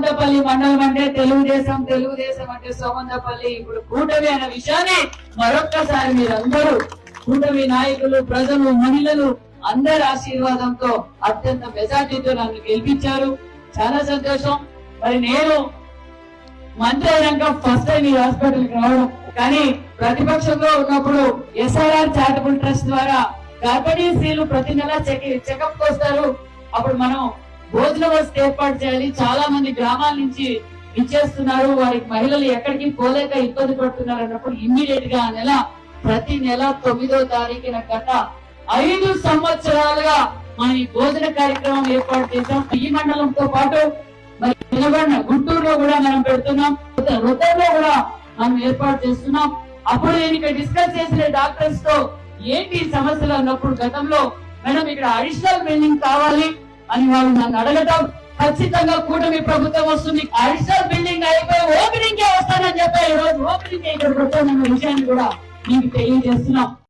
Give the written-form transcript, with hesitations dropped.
సోమందపల్లి మండలం అంటే తెలుగుదేశం, తెలుగుదేశం అంటే సోమందపల్లి ఇప్పుడు కూటమి అనే విషయాన్ని మరొక్కసారి మీరందరూ కూటమి నాయకులు, ప్రజలు, మహిళలు అందరి ఆశీర్వాదంతో అత్యంత మెజార్టీతో నన్ను గెలిపించారు. చాలా సంతోషం. మరి నేను మంత్రి అయినాక ఫస్ట్ టైం ఈ హాస్పిటల్కి రావడం, కానీ ప్రతిపక్షంలో ఉన్నప్పుడు ఎస్ఆర్ఆర్ చారిటబుల్ ట్రస్ట్ ద్వారా గర్భిణీ స్త్రీలు ప్రతి నెల చెకప్ వస్తారు. అప్పుడు మనం భోజన వసతి ఏర్పాటు చేయాలి. చాలా మంది గ్రామాల నుంచి ఇచ్చేస్తున్నారు, వారికి మహిళలు ఎక్కడికి పోలేక ఇబ్బంది పడుతున్నారు అన్నప్పుడు ఇమ్మీడియట్ గా ప్రతి నెల 9వ తారీఖున గత 5 సంవత్సరాలుగా మనం ఈ భోజన కార్యక్రమం ఏర్పాటు చేశాం. ఈ మండలంతో పాటు మరి నిలబడిన గుంటూరులో కూడా మనం పెడుతున్నాం, వృత్తంలో కూడా మనం ఏర్పాటు చేస్తున్నాం. అప్పుడు నేను ఇక్కడ డిస్కస్ చేసిన డాక్టర్స్ తో ఏంటి సమస్యలు అన్నప్పుడు గతంలో మేడం ఇక్కడ అడిషనల్ బిల్డింగ్ కావాలి అని వాళ్ళు నన్ను అడగటం, ఖచ్చితంగా కూటమి ప్రభుత్వం వస్తుంది, అడిషనల్ బిల్డింగ్ అయిపోయి ఓపెనింగ్ వస్తానని చెప్పి ఈ రోజు ఓపెనింగ్ ఇక్కడ వచ్చానన్న విషయాన్ని కూడా మీకు తెలియజేస్తున్నాం.